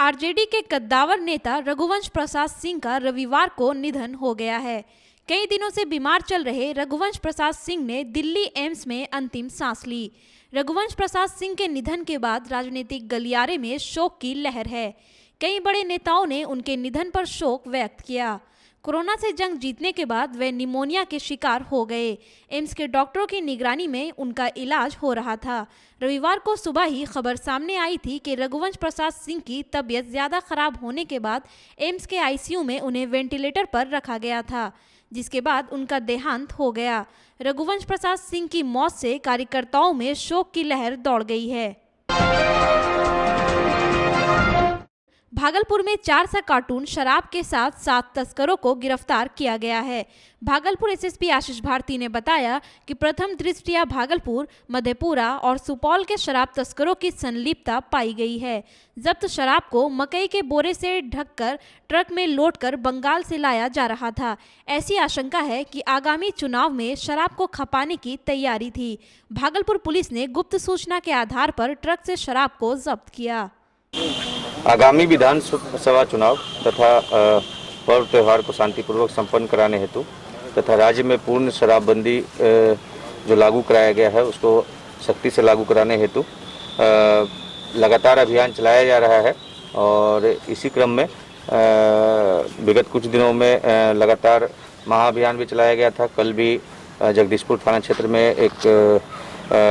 RJD के कद्दावर नेता रघुवंश प्रसाद सिंह का रविवार को निधन हो गया है। कई दिनों से बीमार चल रहे रघुवंश प्रसाद सिंह ने दिल्ली एम्स में अंतिम सांस ली। रघुवंश प्रसाद सिंह के निधन के बाद राजनीतिक गलियारे में शोक की लहर है। कई बड़े नेताओं ने उनके निधन पर शोक व्यक्त किया। कोरोना से जंग जीतने के बाद वे निमोनिया के शिकार हो गए। एम्स के डॉक्टरों की निगरानी में उनका इलाज हो रहा था। रविवार को सुबह ही खबर सामने आई थी कि रघुवंश प्रसाद सिंह की तबीयत ज़्यादा खराब होने के बाद एम्स के आईसीयू में उन्हें वेंटिलेटर पर रखा गया था, जिसके बाद उनका देहांत हो गया। रघुवंश प्रसाद सिंह की मौत से कार्यकर्ताओं में शोक की लहर दौड़ गई है। भागलपुर में 400 कार्टून शराब के साथ 7 तस्करों को गिरफ्तार किया गया है। भागलपुर एसएसपी आशीष भारती ने बताया कि प्रथम दृष्टया भागलपुर, मधेपुरा और सुपौल के शराब तस्करों की संलिप्तता पाई गई है। जब्त शराब को मकई के बोरे से ढककर ट्रक में लोडकर बंगाल से लाया जा रहा था। ऐसी आशंका है कि आगामी चुनाव में शराब को खपाने की तैयारी थी। भागलपुर पुलिस ने गुप्त सूचना के आधार पर ट्रक से शराब को जब्त किया। आगामी विधानसभा चुनाव तथा पर्व त्यौहार को शांतिपूर्वक संपन्न कराने हेतु तथा राज्य में पूर्ण शराबबंदी जो लागू कराया गया है उसको सख्ती से लागू कराने हेतु लगातार अभियान चलाया जा रहा है। और इसी क्रम में विगत कुछ दिनों में लगातार महाअभियान भी चलाया गया था। कल भी जगदीशपुर थाना क्षेत्र में एक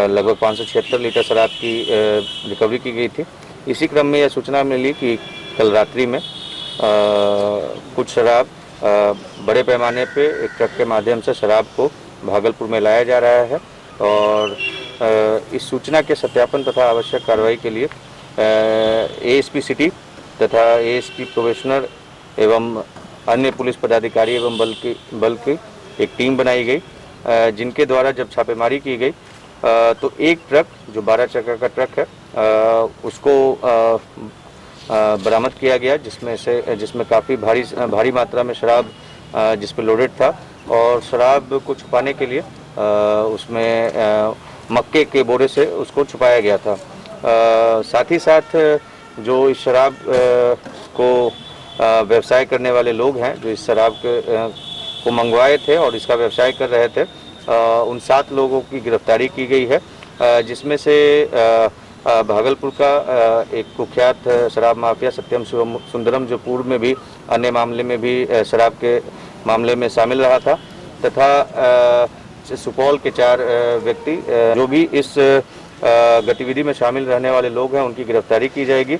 लगभग 576 लीटर शराब की रिकवरी की गई थी। इसी क्रम में यह सूचना मिली कि कल रात्रि में कुछ शराब बड़े पैमाने पे एक ट्रक के माध्यम से शराब को भागलपुर में लाया जा रहा है। और इस सूचना के सत्यापन तथा आवश्यक कार्रवाई के लिए एएसपी सिटी तथा एएसपी प्रोबेशनर एवं अन्य पुलिस पदाधिकारी एवं बल की एक टीम बनाई गई, जिनके द्वारा जब छापेमारी की गई तो एक ट्रक जो 12 चक्का का ट्रक है उसको बरामद किया गया, जिसमें काफ़ी भारी मात्रा में शराब जिस पर लोडेड था। और शराब को छुपाने के लिए उसमें मक्के के बोरे से उसको छुपाया गया था। साथ ही साथ जो इस शराब को व्यवसाय करने वाले लोग हैं, जो इस शराब को मंगवाए थे और इसका व्यवसाय कर रहे थे, उन 7 लोगों की गिरफ्तारी की गई है, जिसमें से भागलपुर का एक कुख्यात शराब माफिया सत्यम सुंदरम, जो पूर्व में भी अन्य मामले में भी शराब के मामले में शामिल रहा था, तथा सुपौल के 4 व्यक्ति जो भी इस गतिविधि में शामिल रहने वाले लोग हैं, उनकी गिरफ्तारी की जाएगी।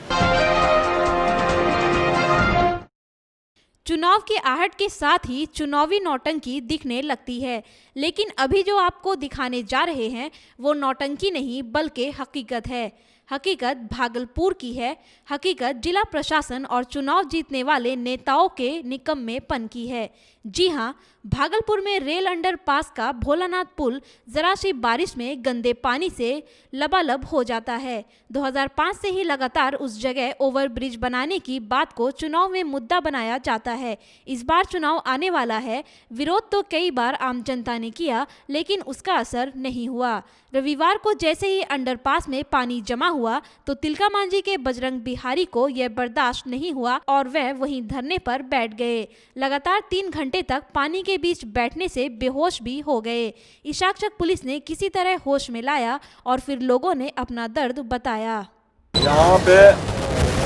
चुनाव की आहट के साथ ही चुनावी नौटंकी दिखने लगती है, लेकिन अभी जो आपको दिखाने जा रहे हैं वो नौटंकी नहीं बल्कि हकीकत है। हकीकत भागलपुर की है। हकीकत जिला प्रशासन और चुनाव जीतने वाले नेताओं के निकम्मेपन की है। जी हां, भागलपुर में रेल अंडरपास का भोलानाथ पुल जरा सी बारिश में गंदे पानी से लबालब हो जाता है। 2005 से ही लगातार उस जगह ओवरब्रिज बनाने की बात को चुनाव में मुद्दा बनाया जाता है। इस बार चुनाव आने वाला है। विरोध तो कई बार आम जनता ने किया, लेकिन उसका असर नहीं हुआ। रविवार को जैसे ही अंडरपास में पानी जमा हुआ तो तिलका मांझी के बजरंग बिहारी को यह बर्दाश्त नहीं हुआ और वह वहीं धरने पर बैठ गए। लगातार 3 घंटे तक पानी के बीच बैठने से बेहोश भी हो गए। इशाकचक पुलिस ने किसी तरह होश में लाया और फिर लोगों ने अपना दर्द बताया। यहाँ पे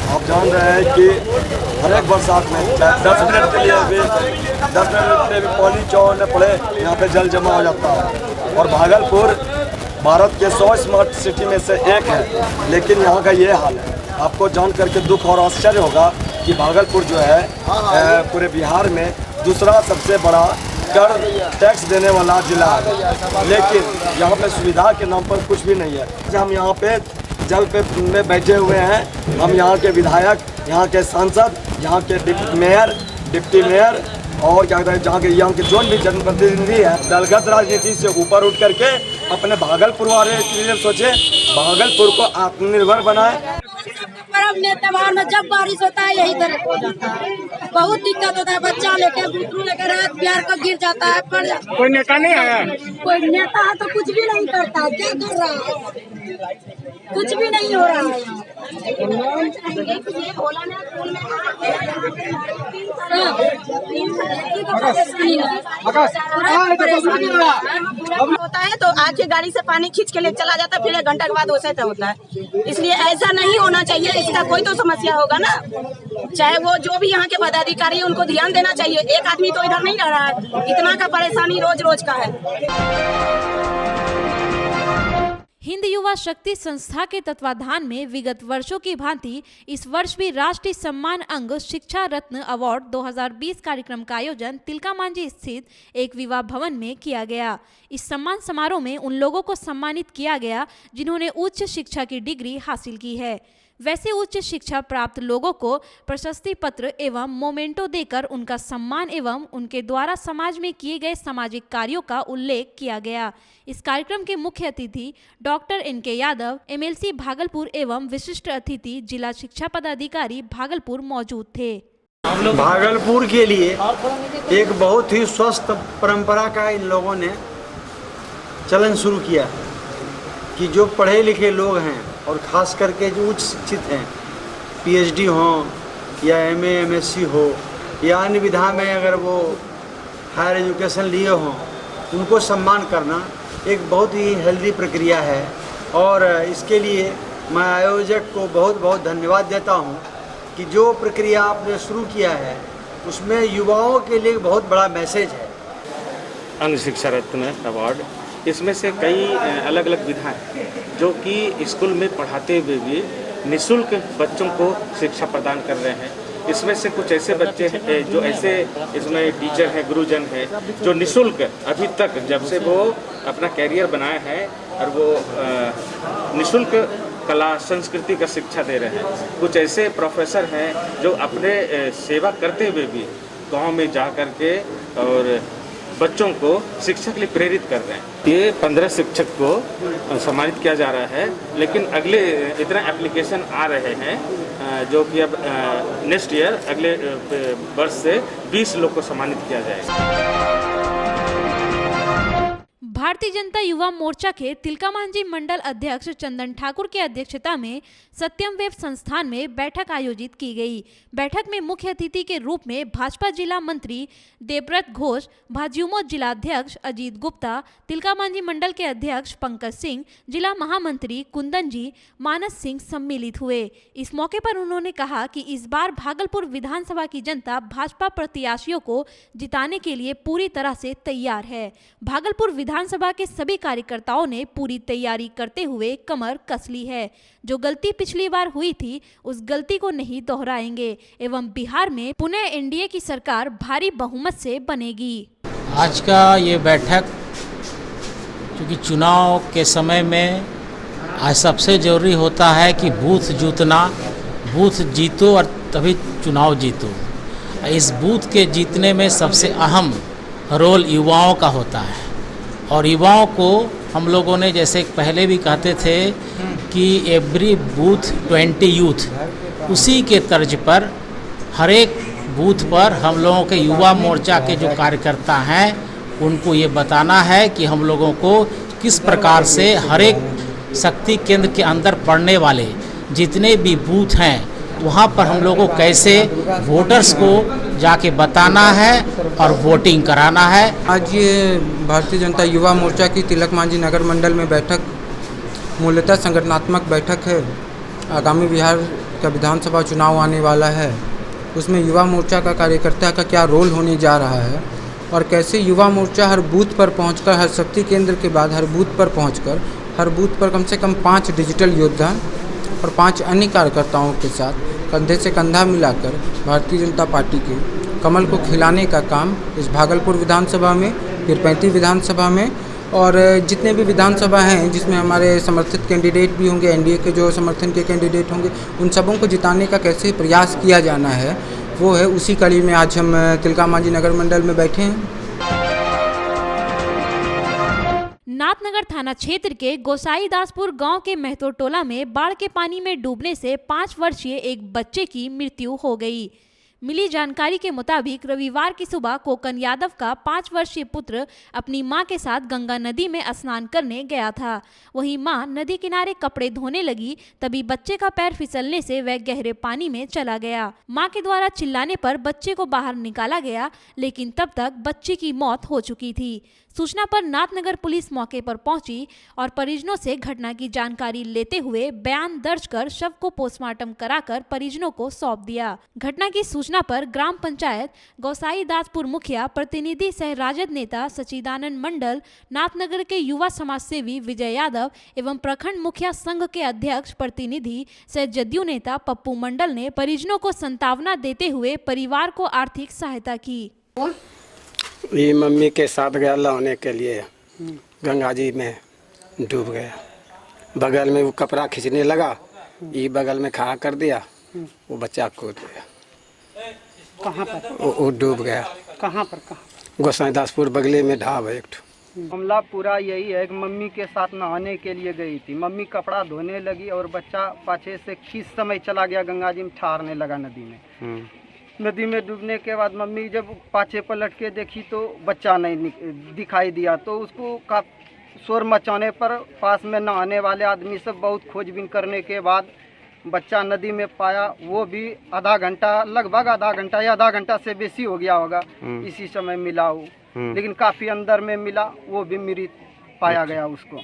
आप जान रहे हैं कि हर एक बरसात में 10 मिनट के लिए भी 10 मिनट में भी पानी चौड़ने पड़े, यहाँ पे जल जमा हो जाता है। और भागलपुर भारत के 100 स्मार्ट सिटी में से एक है, लेकिन यहाँ का ये हाल है। आपको जान करके दुख और आश्चर्य होगा कि भागलपुर जो है पूरे बिहार में दूसरा सबसे बड़ा कर टैक्स देने वाला जिला है, लेकिन यहाँ पे सुविधा के नाम पर कुछ भी नहीं है। हम यहाँ पे जल पे में बैठे हुए हैं। हम यहाँ के विधायक, यहाँ के सांसद, यहाँ के डिप्टी मेयर और क्या कहते हैं यहाँ के जो भी जनप्रतिनिधि है, दलगत राजनीति से ऊपर उठ करके अपने भागलपुर वाले के लिए सोचे, भागलपुर को आत्मनिर्भर बनाए। सामने त्योहार में जब बारिश होता है यही तरह हो जाता है। बहुत दिक्कत होता है, बच्चा लेके बुतरू लेके रात बिहार को गिर जाता है, पड़ जाता है। कोई नेता नहीं आया? कोई नेता है तो कुछ भी नहीं करता है, क्या कर रहा है? कुछ भी नहीं हो रहा है। होता है तो आके गाड़ी से पानी खींच के ले चला जाता है, फिर 1 घंटा के बाद वैसे तो होता है। इसलिए ऐसा नहीं होना चाहिए, इसका कोई तो समस्या होगा ना। चाहे वो जो भी यहाँ के पदाधिकारी उनको ध्यान देना चाहिए। एक आदमी तो इधर नहीं रह रहा है, इतना का परेशानी रोज रोज का है। हिंद युवा शक्ति संस्था के तत्वाधान में विगत वर्षों की भांति इस वर्ष भी राष्ट्रीय सम्मान अंग शिक्षा रत्न अवार्ड 2020 कार्यक्रम का आयोजन तिलका मांझी स्थित एक विवाह भवन में किया गया। इस सम्मान समारोह में उन लोगों को सम्मानित किया गया जिन्होंने उच्च शिक्षा की डिग्री हासिल की है। वैसे उच्च शिक्षा प्राप्त लोगों को प्रशस्ति पत्र एवं मोमेंटो देकर उनका सम्मान एवं उनके द्वारा समाज में किए गए सामाजिक कार्यों का उल्लेख किया गया। इस कार्यक्रम के मुख्य अतिथि doctor NK Yadav MLC Bhagalpur एवं विशिष्ट अतिथि जिला शिक्षा पदाधिकारी भागलपुर मौजूद थे। भागलपुर के लिए एक बहुत ही स्वस्थ परंपरा का इन लोगों ने चलन शुरू किया कि जो पढ़े लिखे लोग हैं और ख़ास करके जो उच्च शिक्षित हैं, PhD हों या MA MSc हो या अन्य विधा में अगर वो हायर एजुकेशन लिए हों, उनको सम्मान करना एक बहुत ही हेल्दी प्रक्रिया है। और इसके लिए मैं आयोजक को बहुत बहुत धन्यवाद देता हूं कि जो प्रक्रिया आपने शुरू किया है उसमें युवाओं के लिए बहुत बड़ा मैसेज है। अंग शिक्षा रत्न अवार्ड, इसमें से कई अलग अलग विधाएं जो कि स्कूल में पढ़ाते हुए भी निःशुल्क बच्चों को शिक्षा प्रदान कर रहे हैं। इसमें से कुछ ऐसे बच्चे हैं जो ऐसे इसमें टीचर हैं, गुरुजन हैं, जो निःशुल्क अभी तक जब से वो अपना कैरियर बनाए हैं और वो निःशुल्क कला संस्कृति का शिक्षा दे रहे हैं। कुछ ऐसे प्रोफेसर हैं जो अपने सेवा करते हुए भी गांव में जा कर के और बच्चों को शिक्षा के लिए प्रेरित कर रहे हैं। ये 15 शिक्षक को सम्मानित किया जा रहा है, लेकिन अगले इतना एप्लीकेशन आ रहे हैं जो कि अब नेक्स्ट ईयर अगले वर्ष से 20 लोग को सम्मानित किया जाएगा। भारतीय जनता युवा मोर्चा के तिलका मांझी मंडल अध्यक्ष चंदन ठाकुर की अध्यक्षता में सत्यम वेब संस्थान में बैठक आयोजित की गई। बैठक में मुख्य अतिथि के रूप में भाजपा जिला मंत्री देवव्रत घोष, भाजयुमो जिला अध्यक्ष अजीत गुप्ता, तिलका मांझी मंडल के अध्यक्ष पंकज सिंह, जिला महामंत्री कुंदन जी, मानस सिंह सम्मिलित हुए। इस मौके पर उन्होंने कहा कि इस बार भागलपुर विधानसभा की जनता भाजपा प्रत्याशियों को जिताने के लिए पूरी तरह से तैयार है। भागलपुर विधानसभा के सभी कार्यकर्ताओं ने पूरी तैयारी करते हुए कमर कस ली है। जो गलती पिछली बार हुई थी उस गलती को नहीं दोहराएंगे एवं बिहार में पुनः एनडीए की सरकार भारी बहुमत से बनेगी। आज का ये बैठक क्योंकि चुनाव के समय में आज सबसे ज़रूरी होता है कि बूथ जीतना, बूथ जीतो और तभी चुनाव जीतो। इस बूथ के जीतने में सबसे अहम रोल युवाओं का होता है और युवाओं को हम लोगों ने जैसे पहले भी कहते थे कि एवरी बूथ 20 यूथ, उसी के तर्ज पर हर एक बूथ पर हम लोगों के युवा मोर्चा के जो कार्यकर्ता हैं उनको ये बताना है कि हम लोगों को किस प्रकार से हर एक शक्ति केंद्र के अंदर पड़ने वाले जितने भी बूथ हैं वहाँ पर हम लोगों को कैसे वोटर्स को जाके बताना है और वोटिंग कराना है। आज ये भारतीय जनता युवा मोर्चा की तिलक मांझी नगर मंडल में बैठक मूलतः संगठनात्मक बैठक है। आगामी बिहार का विधानसभा चुनाव आने वाला है, उसमें युवा मोर्चा का कार्यकर्ता का क्या रोल होने जा रहा है और कैसे युवा मोर्चा हर बूथ पर पहुंचकर, हर शक्ति केंद्र के बाद हर बूथ पर पहुंचकर, हर बूथ पर कम से कम 5 डिजिटल योद्धा और 5 अन्य कार्यकर्ताओं के साथ कंधे से कंधा मिलाकर भारतीय जनता पार्टी के कमल को खिलाने का काम इस भागलपुर विधानसभा में, फिर 35 विधानसभा में और जितने भी विधानसभा हैं जिसमें हमारे समर्थित कैंडिडेट भी होंगे, एनडीए के जो समर्थन के कैंडिडेट होंगे, उन सबों को जिताने का कैसे प्रयास किया जाना है वो है। उसी कड़ी में आज हम तिलका मांझी नगर मंडल में बैठे हैं। नाथनगर थाना क्षेत्र के गोसाईदासपुर गांव के महतो टोला में बाढ़ के पानी में डूबने से 5 वर्षीय एक बच्चे की मृत्यु हो गई। मिली जानकारी के मुताबिक रविवार की सुबह कोकन यादव का 5 वर्षीय पुत्र अपनी मां के साथ गंगा नदी में स्नान करने गया था। वहीं मां नदी किनारे कपड़े धोने लगी, तभी बच्चे का पैर फिसलने से वह गहरे पानी में चला गया। मां के द्वारा चिल्लाने पर बच्चे को बाहर निकाला गया, लेकिन तब तक बच्चे की मौत हो चुकी थी। सूचना पर नाथनगर पुलिस मौके पर पहुंची और परिजनों से घटना की जानकारी लेते हुए बयान दर्ज कर शव को पोस्टमार्टम कराकर परिजनों को सौंप दिया। घटना की सूचना पर ग्राम पंचायत गोसाईदासपुर मुखिया प्रतिनिधि सह राजद नेता सचिदानंद मंडल, नाथनगर के युवा समाज सेवी विजय यादव एवं प्रखंड मुखिया संघ के अध्यक्ष प्रतिनिधि सह जदयू नेता पप्पू मंडल ने परिजनों को सांत्वना देते हुए परिवार को आर्थिक सहायता की। ये मम्मी के साथ गया नहाने के लिए, गंगा जी में डूब गया। बगल में वो कपड़ा खींचने लगा, ये बगल में खड़ा कर दिया, वो बच्चा कूद गया। कहाँ पर? वो डूब गया। कहाँ पर? गोसाईदासपुर बगले में ढाब है एक ठो। मामला पूरा यही है कि मम्मी के साथ नहाने के लिए गई थी। मम्मी कपड़ा धोने लगी और बच्चा पाछे से किस समय चला गया, गंगा जी में ठहरने लगा नदी में। नदी में डूबने के बाद मम्मी जब पाछे पलट के देखी तो बच्चा नहीं दिखाई दिया, तो उसको का शोर मचाने पर पास में नहाने वाले आदमी सब बहुत खोजबीन करने के बाद बच्चा नदी में पाया। वो भी आधा घंटा, लगभग आधा घंटा या आधा घंटा से बेसी हो गया होगा, इसी समय मिला वो, लेकिन काफी अंदर में मिला, वो भी मृत पाया गया उसको।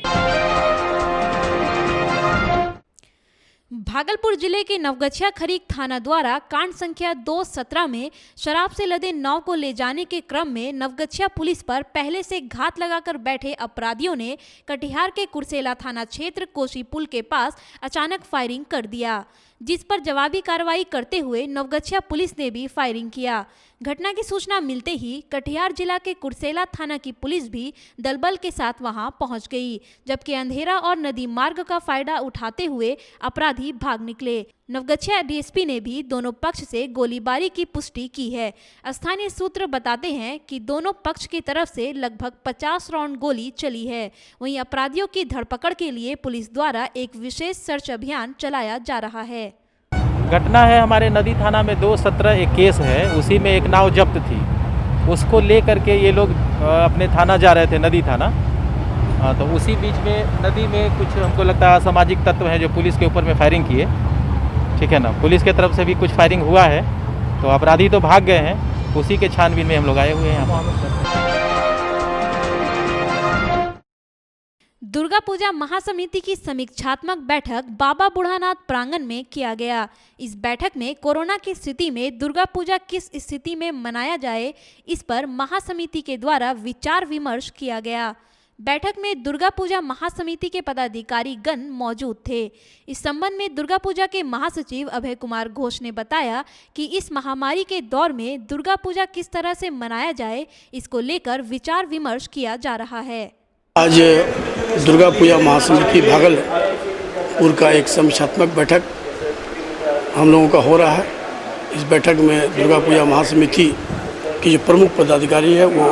भागलपुर जिले के नवगछिया खरीक थाना द्वारा कांड संख्या 217 में शराब से लदे नाव को ले जाने के क्रम में नवगछिया पुलिस पर पहले से घात लगाकर बैठे अपराधियों ने कटिहार के कुर्सेला थाना क्षेत्र कोसी पुल के पास अचानक फायरिंग कर दिया, जिस पर जवाबी कार्रवाई करते हुए नवगछिया पुलिस ने भी फायरिंग किया। घटना की सूचना मिलते ही कटिहार जिला के कुर्सेला थाना की पुलिस भी दलबल के साथ वहां पहुंच गई, जबकि अंधेरा और नदी मार्ग का फायदा उठाते हुए अपराधी भाग निकले। नवगछिया डीएसपी ने भी दोनों पक्ष से गोलीबारी की पुष्टि की है। स्थानीय सूत्र बताते हैं कि दोनों पक्ष की तरफ से लगभग 50 राउंड गोली चली है। वहीं अपराधियों की धरपकड़ के लिए पुलिस द्वारा एक विशेष सर्च अभियान चलाया जा रहा है। घटना है हमारे नदी थाना में 217 एक केस है, उसी में एक नाव जब्त थी, उसको ले करके ये लोग अपने थाना जा रहे थे, नदी थाना। तो उसी बीच में नदी में कुछ हमको लगता है असामाजिक तत्व हैं जो पुलिस के ऊपर में फायरिंग किए, ठीक है ना। पुलिस की तरफ से भी कुछ फायरिंग हुआ है, तो अपराधी तो भाग गए हैं, उसी के छानबीन में हम लोग आए हुए हैं यहाँ। दुर्गा पूजा महासमिति की समीक्षात्मक बैठक बाबा बूढ़ानाथ प्रांगण में किया गया। इस बैठक में कोरोना की स्थिति में दुर्गा पूजा किस स्थिति में मनाया जाए, इस पर महासमिति के द्वारा विचार विमर्श किया गया। बैठक में दुर्गा पूजा महासमिति के पदाधिकारी गण मौजूद थे। इस संबंध में दुर्गा पूजा के महासचिव अभय कुमार घोष ने बताया कि इस महामारी के दौर में दुर्गा पूजा किस तरह से मनाया जाए, इसको लेकर विचार विमर्श किया जा रहा है। आज दुर्गा पूजा महासमिति भागलपुर का एक समीक्षात्मक बैठक हम लोगों का हो रहा है। इस बैठक में दुर्गा पूजा महासमिति की जो प्रमुख पदाधिकारी है वो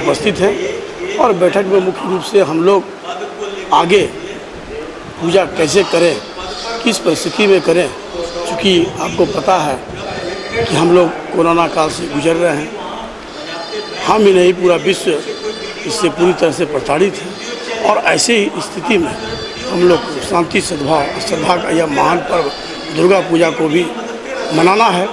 उपस्थित हैं और बैठक में मुख्य रूप से हम लोग आगे पूजा कैसे करें, किस परिस्थिति में करें, क्योंकि आपको पता है कि हम लोग कोरोना काल से गुजर रहे हैं। हम ही नहीं, पूरा विश्व इससे पूरी तरह से प्रताड़ित है और ऐसे ही स्थिति में हम लोग शांति, सद्भाव, श्रद्धा का यह महान पर्व दुर्गा पूजा को भी मनाना है।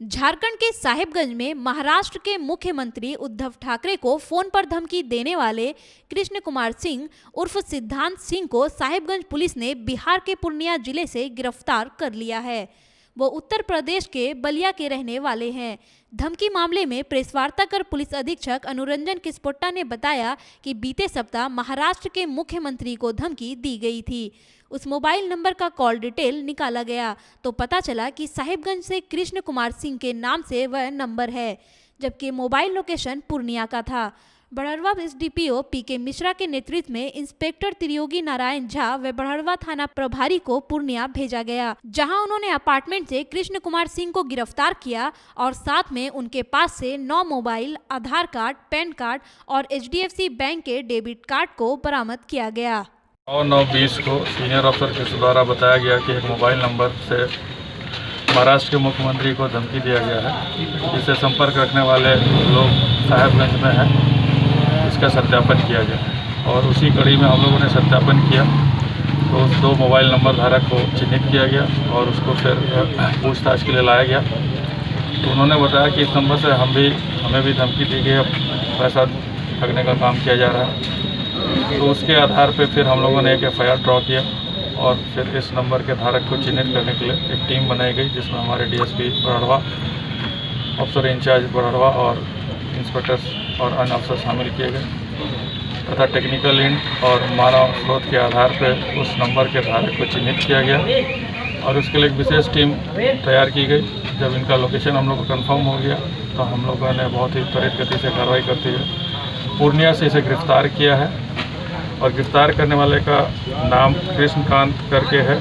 झारखंड के साहिबगंज में महाराष्ट्र के मुख्यमंत्री उद्धव ठाकरे को फोन पर धमकी देने वाले कृष्ण कुमार सिंह उर्फ सिद्धांत सिंह को साहिबगंज पुलिस ने बिहार के पूर्णिया जिले से गिरफ्तार कर लिया है। वो उत्तर प्रदेश के बलिया के रहने वाले हैं। धमकी मामले में प्रेस वार्ता कर पुलिस अधीक्षक अनुरंजन किस्पोट्टा ने बताया कि बीते सप्ताह महाराष्ट्र के मुख्यमंत्री को धमकी दी गई थी। उस मोबाइल नंबर का कॉल डिटेल निकाला गया तो पता चला कि साहिबगंज से कृष्ण कुमार सिंह के नाम से वह नंबर है, जबकि मोबाइल लोकेशन पूर्णिया का था। बड़हरवा एसडीपीओ पीके मिश्रा के नेतृत्व में इंस्पेक्टर त्रियोगी नारायण झा व बड़हरवा थाना प्रभारी को पूर्णिया भेजा गया, जहां उन्होंने अपार्टमेंट से कृष्ण कुमार सिंह को गिरफ्तार किया और साथ में उनके पास से 9 मोबाइल, आधार कार्ड, पैन कार्ड और HDFC बैंक के डेबिट कार्ड को बरामद किया गया। 9/9/20 को सीनियर अफसर के द्वारा बताया गया कि एक मोबाइल नंबर से महाराष्ट्र के मुख्यमंत्री को धमकी दिया गया है, जिससे संपर्क रखने वाले लोग साहेबगंज में हैं, इसका सत्यापन किया गया और उसी कड़ी में हम लोगों ने सत्यापन किया तो उस 2 मोबाइल नंबर धारक को चिन्हित किया गया और उसको फिर पूछताछ के लिए लाया गया। तो उन्होंने बताया कि इस नंबर से हमें भी धमकी दी गई, पैसा ठगने का काम किया जा रहा है। तो उसके आधार पर फिर हम लोगों ने एक FIR ड्रॉ किया और फिर इस नंबर के धारक को चिन्हित करने के लिए एक टीम बनाई गई, जिसमें हमारे DSP बड़हरवा, अफसर इंचार्ज बड़हरवा और इंस्पेक्टर्स और अन्य अफसर शामिल किए गए तथा टेक्निकल इंट और मानव स्रोत के आधार पर उस नंबर के धारक को चिन्हित किया गया और उसके लिए एक विशेष टीम तैयार की गई। जब इनका लोकेशन हम लोग को कन्फर्म हो गया तो हम लोगों ने बहुत ही त्वरित गति से कार्रवाई करते हुए पूर्णिया से इसे गिरफ्तार किया है और गिरफ्तार करने वाले का नाम कृष्णकांत करके है।